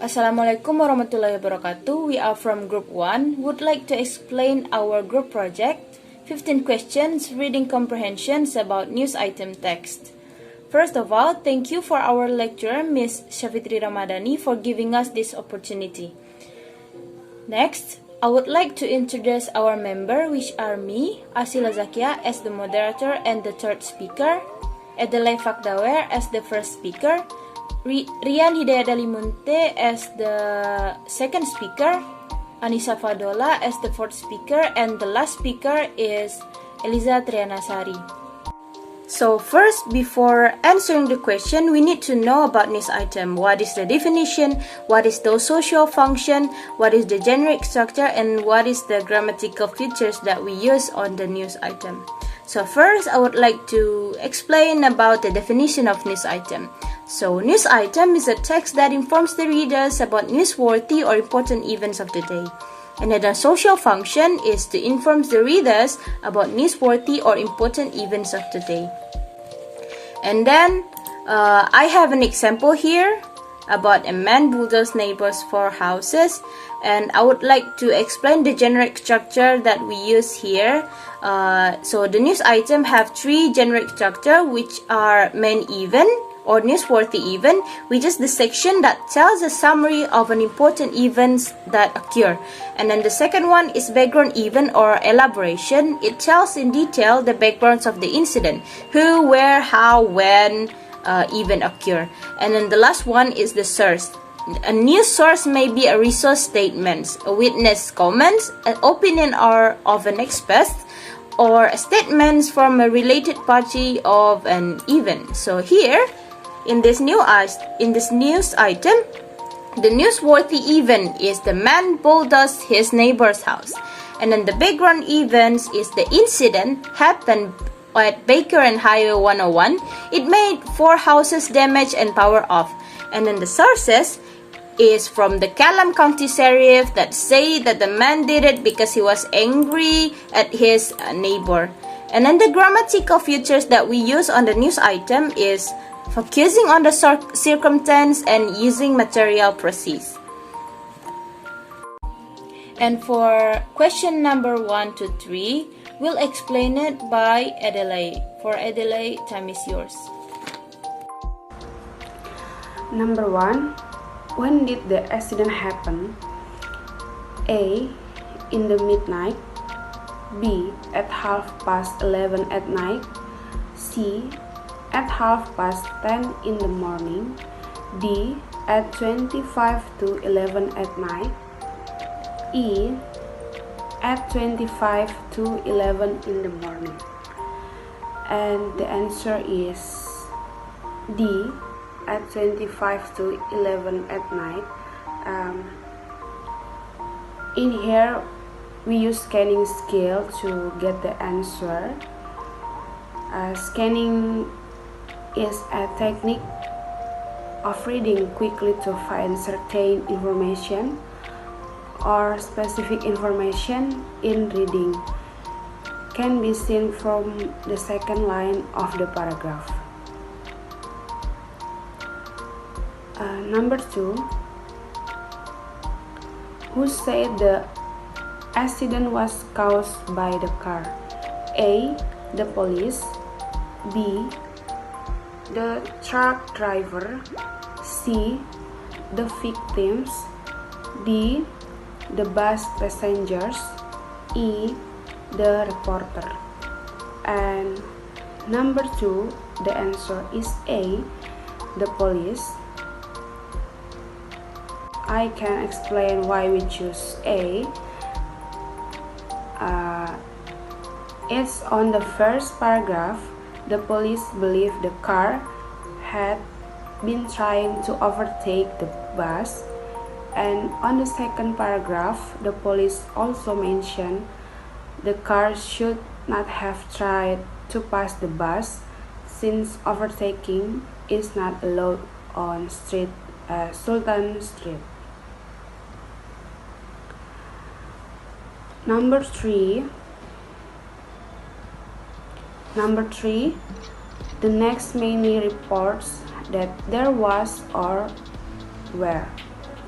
Assalamualaikum warahmatullahi wabarakatuh. We are from Group 1. Would like to explain our group project, 15 questions, reading comprehensions about news item text. First of all, thank you for our lecturer, Ms. Syafitri Ramadhani, for giving us this opportunity. Next, I would like to introduce our member, which are me, Asila Zakia, as the moderator and the third speaker, Adelaide Fakdawer as the first speaker, Rian Hidayat Alimunte as the second speaker, Anissa Fadola as the fourth speaker, and the last speaker is Eliza Trianasari. So first, before answering the question, we need to know about news item. What is the definition? What is the social function? What is the generic structure? And what is the grammatical features that we use on the news item? So first, I would like to explain about the definition of news item. So, news item is a text that informs the readers about newsworthy or important events of the day. And then the social function is to inform the readers about newsworthy or important events of the day. And then, I have an example here about a man bulldozed neighbors 4 houses. And I would like to explain the generic structure that we use here. So, the news item have 3 generic structure, which are main event, or newsworthy event, which is the section that tells a summary of an important events that occur. And then the second one is background event or elaboration. It tells in detail the backgrounds of the incident, who, where, how, when event occur. And then the last one is the source. A news source may be a resource statement, a witness comments, an opinion or of an expert, or statements from a related party of an event. So here, in this news item, the newsworthy event is the man bulldozed his neighbor's house. And then the background events is the incident happened at Baker and Highway 101. It made 4 houses damaged and power off. And then the sources is from the Kellam County Sheriff that say that the man did it because he was angry at his neighbor. And then the grammatical features that we use on the news item is focusing on the circumstance and using material precise. And for question number 1 to 3, we'll explain it by Adelaide. For Adelaide, time is yours. Number 1. When did the accident happen? A. In the midnight. B. At 11:30 at night. C. At 10:30 in the morning. D. At 25 to 11 at night. E. At 25 to 11 in the morning. And the answer is D. At 25 to 11 at night. In here, we use scanning skill to get the answer. Scanning is a technique of reading quickly to find certain information or specific information in reading. Can be seen from the second line of the paragraph. Number 2. Who said the accident was caused by the car? A. The police. B. The truck driver. C. The victims. D. The bus passengers. E. The reporter. And number 2, the answer is A. The police. I can explain why we choose A. It's on the first paragraph. The police believe the car had been trying to overtake the bus. And on the second paragraph, the police also mentioned the car should not have tried to pass the bus since overtaking is not allowed on Sultan Street. Number 3, the next many reports that there was or were.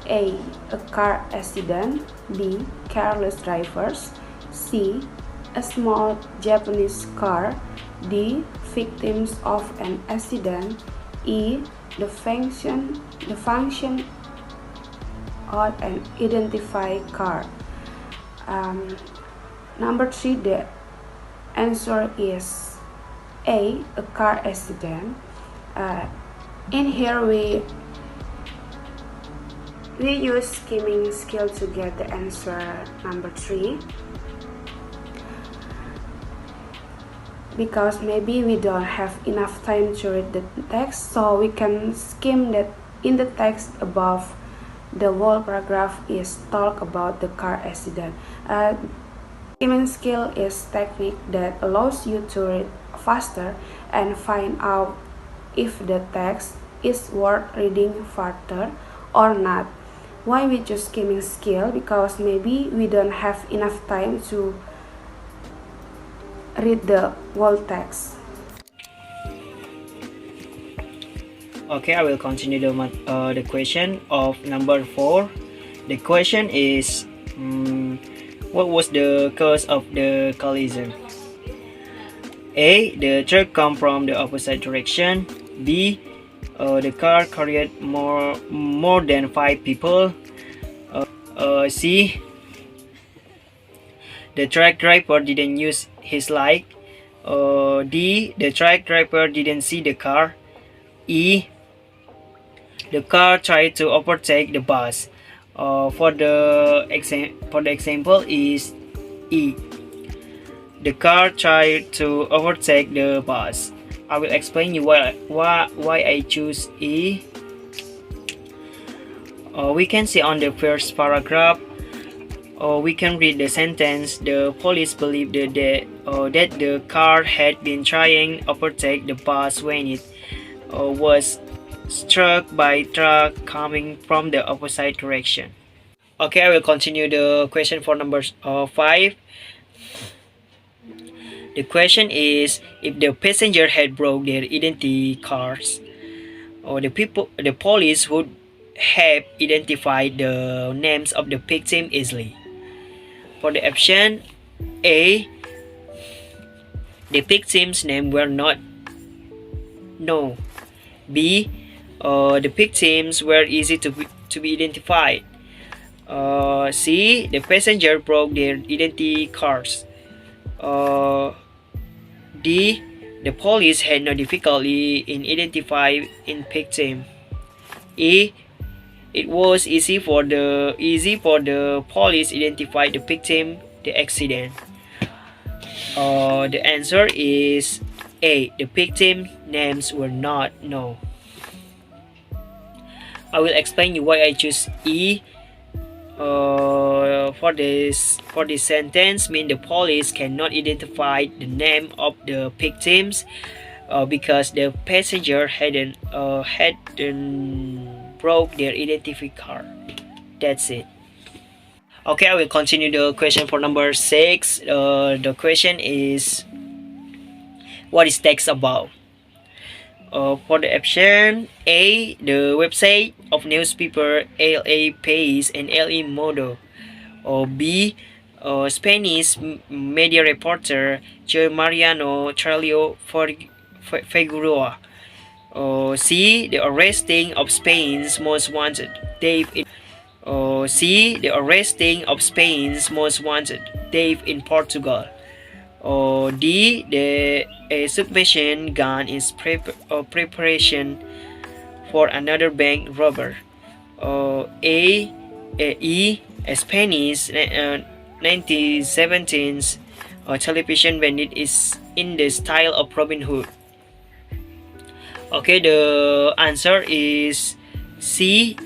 A. A car accident. B. Careless drivers. C. A small Japanese car. D. Victims of an accident. E. The function of an identified car. Number 3, the answer is A. A car accident. In here we use skimming skill to get the answer number 3, because maybe we don't have enough time to read the text, so we can skim that. In the text above, the whole paragraph is talk about the car accident. Skimming skill is technique that allows you to read faster and find out if the text is worth reading further or not. Why we choose skimming skill? Because maybe we don't have enough time to read the whole text. Okay, I will continue the question of number 4. The question is, what was the cause of the collision? A. The truck come from the opposite direction. B. The car carried more than 5 people. C. The truck driver didn't use his light. D. The truck driver didn't see the car. E. The car tried to overtake the bus. For the example is E. The car tried to overtake the bus. I will explain you why I choose E. We can see on the first paragraph. We can read the sentence. The police believed that the car had been trying to overtake the bus when it was struck by truck coming from the opposite direction. Okay, I will continue the question for number 5. The question is, if the passenger had broke their identity cards, or the police would have identified the names of the victim easily. For the option A, the victim's name were not known. B, the victims were easy to be identified. C, the passenger broke their identity cards. D, the police had no difficulty in identifying the victim. E, it was easy for the police identify the victim the accident. The answer is A. The victim names were not known. I will explain you why I choose E. For this sentence mean the police cannot identify the name of the victims because the passenger hadn't broke their identity card. That's it. Okay, I will continue the question for number 6. The question is, what is text about? For the option A, the website of newspaper LA País and LA Modo. Or B, Spanish media reporter Joe Mariano Charlio Figueroa. C, the arresting of Spain's most wanted Dave in C, the arresting of Spain's most wanted Dave in Portugal. D, the submachine gun is preparation for another bank robber. E, a Spanish 1917's television bandit is in the style of Robin Hood. Okay, the answer is C.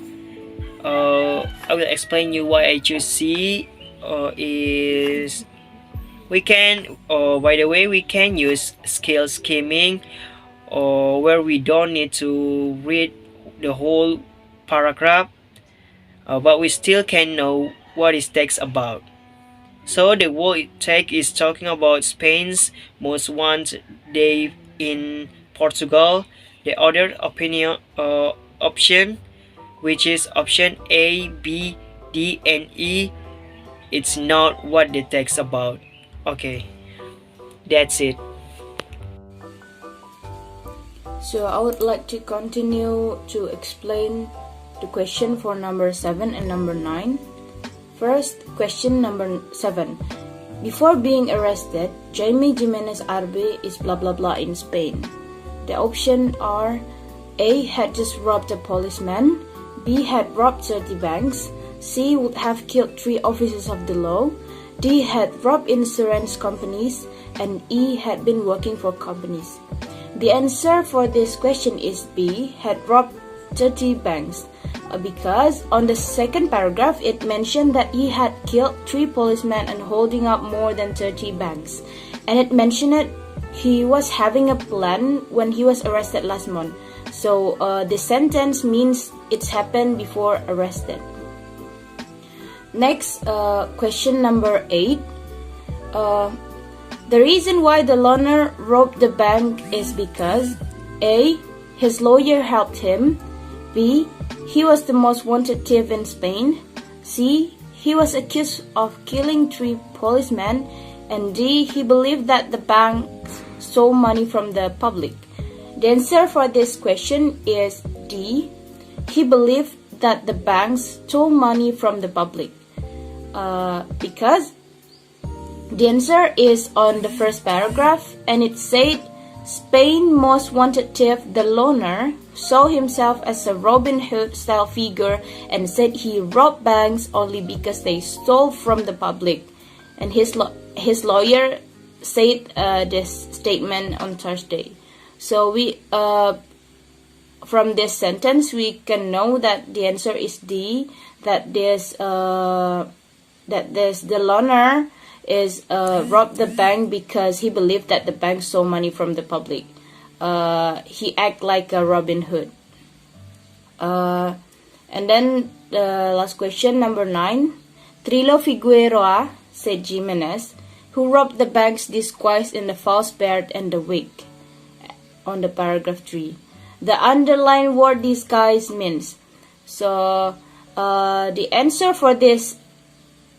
I will explain you why I choose C. Is we can by the way we can use skill skimming where we don't need to read the whole paragraph, but we still can know what is text about. So the word text is talking about Spain's most wanted day in Portugal. The other option which is option A, B, D, and E. It's not what the text about. Okay, that's it. So I would like to continue to explain the question for number 7 and number 9. First, question number 7. Before being arrested, Jaime Jimenez Arbe is blah blah blah in Spain. The options are A. Had just robbed a policeman, B. Had robbed 30 banks, C. Would have killed 3 officers of the law, D. Had robbed insurance companies, and E. Had been working for companies. The answer for this question is B. Had robbed 30 banks. Because on the second paragraph it mentioned that he had killed 3 policemen and holding up more than 30 banks, and it mentioned that he was having a plan when he was arrested last month. So the sentence means it's happened before arrested. Next, question number 8. The reason why the loaner robbed the bank is because A. His lawyer helped him, B. He was the most wanted thief in Spain, C. He was accused of killing 3 policemen, and D. He believed that the bank stole money from the public. The answer for this question is D. He believed that the banks stole money from the public. Because the answer is on the first paragraph, and it said Spain's most wanted thief, the loaner, saw himself as a Robin Hood style figure and said he robbed banks only because they stole from the public. And his lawyer said this statement on Thursday. So we from this sentence we can know that the answer is D. That the loaner is robbed the bank because he believed that the bank stole money from the public. He act like a Robin Hood. And then the last question, number 9. Trilo Figueroa, said Jimenez, who robbed the banks disguised in the false beard and the wig. On the paragraph 3. The underlined word disguise means. So the answer for this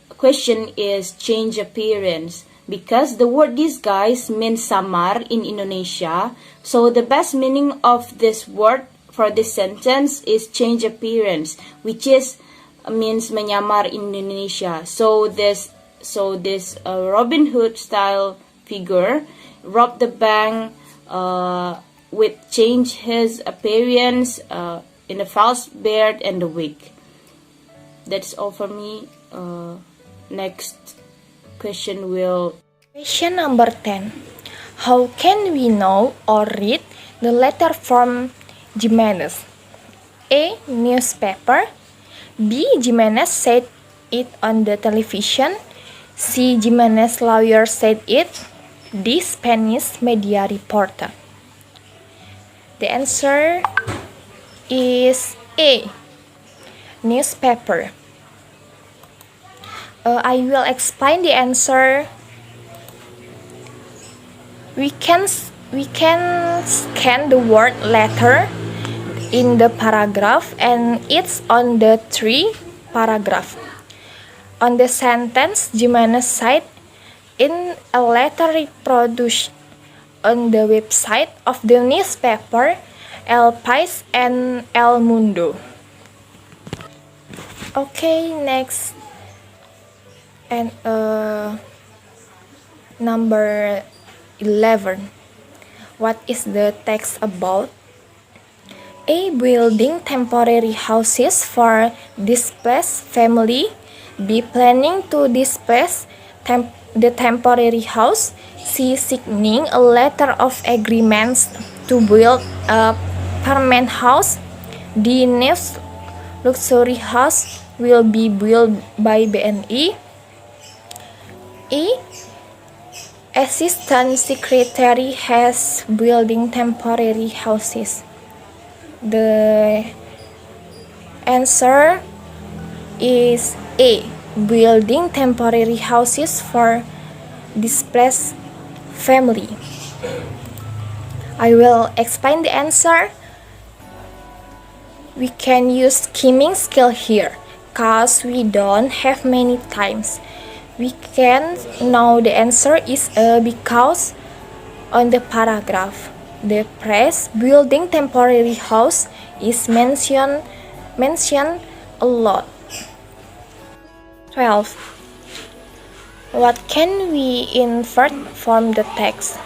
question is change appearance, because the word disguise means samar in Indonesia. So the best meaning of this word for this sentence is change appearance, which is means menyamar in Indonesia. So this Robin Hood style figure robbed the bank with change his appearance in a false beard and the wig. That's all for me. Next question will... Question number 10. How can we know or read the letter from Jimenez? A. Newspaper. B. Jimenez said it on the television. C. Jimenez lawyer said it. D. Spanish media reporter. The answer is A. Newspaper. I will explain the answer. We can scan the word letter in the paragraph, and it's on the 3 paragraph. On the sentence, Jimenez said in a letter reproduced on the website of the newspaper El País and El Mundo. Okay, next. And number 11. What is the text about? A. Building temporary houses for displaced family. B. Planning to displace the temporary house. C. Signing a letter of agreements to build a permanent house. D. Next luxury house will be built by BNI. E. Assistant Secretary has building temporary houses. The answer is A. Building temporary houses for displaced family. I will explain the answer. We can use skimming skill here, cause we don't have many times. We can know the answer is A because on the paragraph, the phrase building temporary house is mentioned a lot. 12. What can we infer from the text?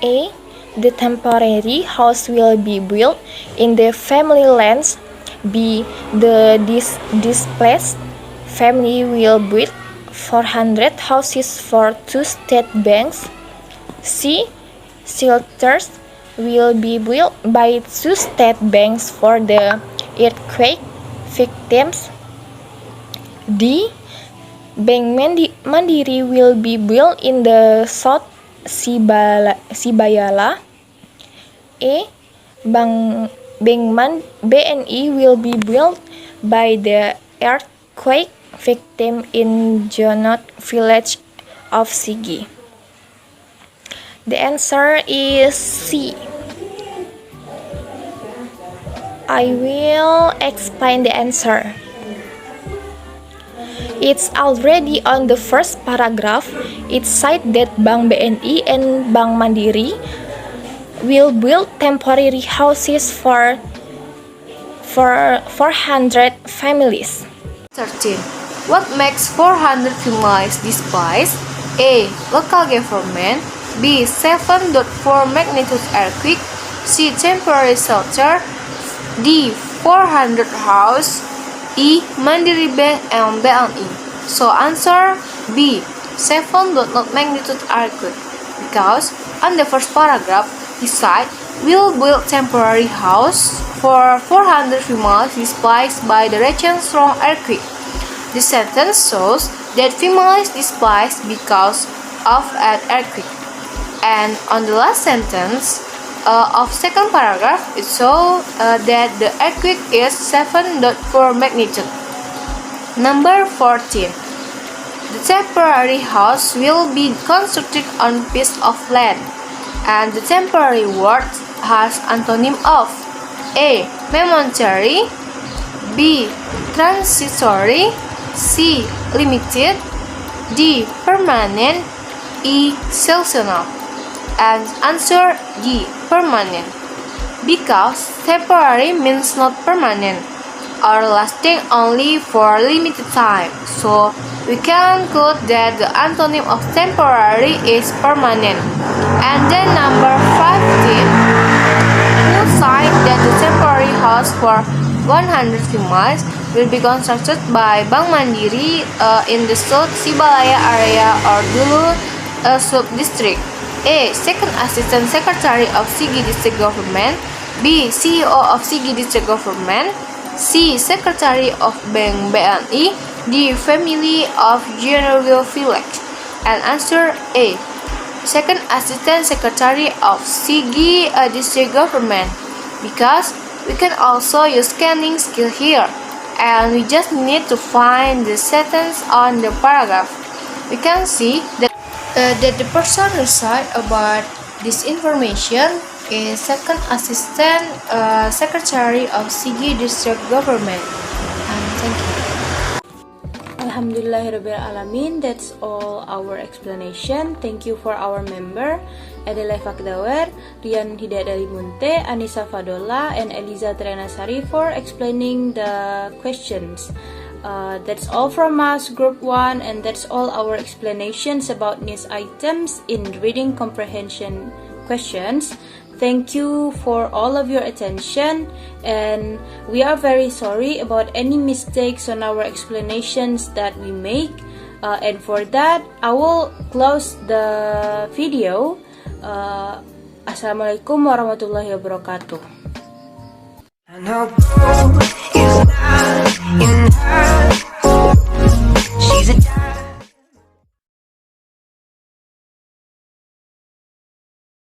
A. The temporary house will be built in the family lands. B. The displaced family will build 400 houses for 2 state banks. C. Shelters will be built by 2 state banks for the earthquake victims. D. Bank Mandiri will be built in the South Sibayala. A. BNI will be built by the earthquake victim in Jonot village of Sigi. The answer is C. I will explain the answer. It's already on the first paragraph. It said that Bank BNI and Bank Mandiri will build temporary houses for 400 families. 13. What makes 400 families displaced? A. Local government. B. 7.4 magnitude earthquake. C. Temporary shelter. D. 400 house. E. Mandiri Bank and BNI. So answer B. 7.0 magnitude earthquake. Because on the first paragraph, he said will build temporary house for 400 families displaced by the region's strong earthquake. The sentence shows that families displaced because of an earthquake. And on the last sentence of second paragraph, it shows that the earthquake is 7.4 magnitude. Number 14. The temporary house will be constructed on a piece of land, and the temporary word has antonym of A. Momentary, B. Transitory, C. Limited, D. Permanent, E. Seasonal. And answer D. Permanent. Because temporary means not permanent or lasting only for limited time. So we can conclude that the antonym of temporary is permanent. And then number 15, who signed that the temporary house for 100 families will be constructed by Bank Mandiri in the South Sibalaya area or Dulu sub-district. A. Second Assistant Secretary of Sigi District Government. B. CEO of Sigi District Government. C. Secretary of Bank BNI. D. Family of General Village. And answer A. Second Assistant Secretary of Sigi District Government. Because we can also use scanning skill here. And we just need to find the sentence on the paragraph. We can see that the person who said about this information is Second Assistant Secretary of Sigi District Government. Thank you. Alhamdulillahirrabbilalamin. That's all our explanation. Thank you for our member Adela Fakdawer, Rian Hidayat dari Munte, Anissa Fadola, and Eliza Trianasari for explaining the questions. That's all from us, Group 1, and that's all our explanations about news items in reading comprehension questions. Thank you for all of your attention, and we are very sorry about any mistakes on our explanations that we make. And for that, I will close the video. Assalamualaikum warahmatullahi wabarakatuh.